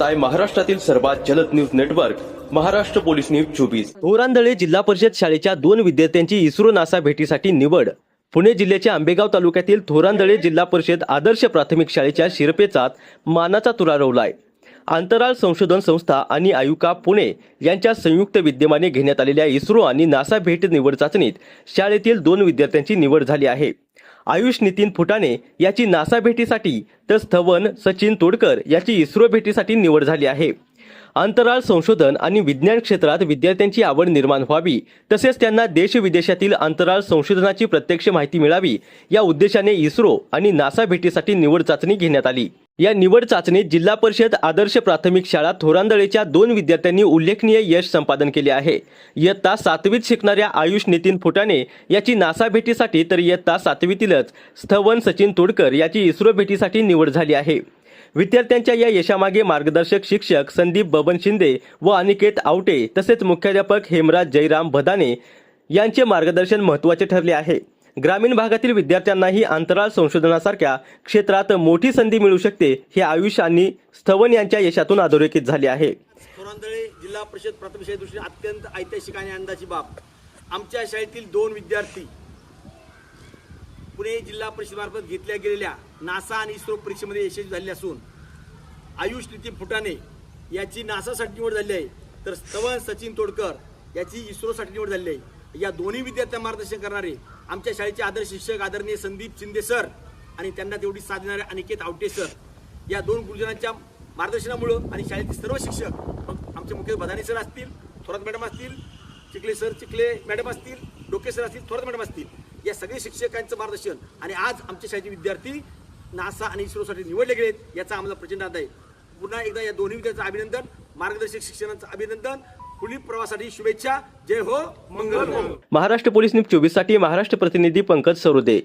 पाहताय महाराष्ट्रातील सर्वात जलद news network Maharashtra police news 24। थोरांदळे जिल्हा परिषद शाळेच्या 2 विद्यार्थ्यांची इस्रो नासा भेटीसाठी निवड। पुणे जिल्ह्याच्या आंबेगाव तालुक्यातील थोरांदळे जिल्हा परिषद आदर्श प्राथमिक शाळेच्या शिरपेचात मानाचा तुरा रोवलाय। अंतराळ संशोधन संस्था आणि आयुका पुणे यांच्या संयुक्त विद्यमाने घेण्यात आलेल्या इस्रो आणि नासा भेट निवड चाचणीत शाळेतील 2 विद्यार्थ्यांची निवड झाली आहे। आयुष नितीन फुटाणे याची नासा भेटीसाठी तर स्थवन सचिन तोडकर याची इस्रो भेटीसाठी निवड झाली आहे। अंतराळ संशोधन आणि विज्ञान क्षेत्रात विद्यार्थ्यांची आवड निर्माण व्हावी तसेच त्यांना देश विदेशातील अंतराळ संशोधनाची प्रत्यक्ष माहिती मिळावी या उद्देशाने इस्रो आणि नासा भेटीसाठी निवड चाचणी घेण्यात आली। या निवड चाचणीत जिल्हा परिषद आदर्श प्राथमिक शाळा थोरांदळेच्या 2 विद्यार्थ्यांनी उल्लेखनीय यश संपादन केले आहे। इयत्ता 7वीत शिकणाऱ्या आयुष नितीन फुटाणे याची नासा भेटीसाठी तर इयत्ता 7वीतीलच स्थवन सचिन तोडकर याची इस्रो भेटीसाठी निवड झाली आहे। विद्यार्थ्यांच्या या यशामागे मार्गदर्शक शिक्षक संदीप बबन शिंदे व अनिकेत आवटे तसेच मुख्याध्यापक हेमराज जयराम भदाने यांचे मार्गदर्शन महत्त्वाचे ठरले आहे। ग्रामीण भागातील विद्यार्थ्यांनाही अंतराळ संशोधनासारख्या क्षेत्रात मोठी संधी मिळू शकते हे आयुष आणि स्थवन यांच्या यशातून अधोरेखित झाले आहे। थोरांदळे जिल्हा परिषद प्राथमिक शाळेच्या दृष्टीने अत्यंत ऐतिहासिक आणि आनंदाची बाब, आमच्या शाळेतील 2 विद्यार्थी पुणे जिल्हा परिषदेमार्फत घेतल्या गेलेल्या नासा आणि इस्रो परीक्षेमध्ये यशस्वी झाले असून आयुष नितीन फुटाणे याची नासासाठी निवड झाली आहे तर स्थवन सचिन तोडकर याची इस्रोसाठी निवड झाली आहे। या दोन्ही विद्यार्थ्यांना मार्गदर्शन करणारे आमच्या शाळेचे आदर्श शिक्षक आदरणीय संदीप शिंदे सर आणि त्यांना तेवढी साथ देणारे अनिकेत आवटे सर या 2 गुरुजनांच्या मार्गदर्शनामुळे आणि शाळेतील सर्व शिक्षक मग आमचे मुख्य भदानी सर असतील, थोरात मॅडम असतील, चिखले मॅडम असतील, डोके सर असतील, थोरात मॅडम असतील, या सगळे शिक्षकांचं मार्गदर्शन आणि आज आमच्या शाळेचे विद्यार्थी नासा आणि इस्रोसाठी निवडले गेलेत याचा आम्हाला प्रचंड आनंद आहे। पुन्हा एकदा या दोन्ही विद्यार्थ्यांचं अभिनंदन, मार्गदर्शक शिक्षकांचं अभिनंदन, पुढील प्रवासासाठी शुभेच्छा। जय हो, मंगल हो। महाराष्ट्र पोलीस न्यूज 24 साठी महाराष्ट्र प्रतिनिधी पंकज सरोदे।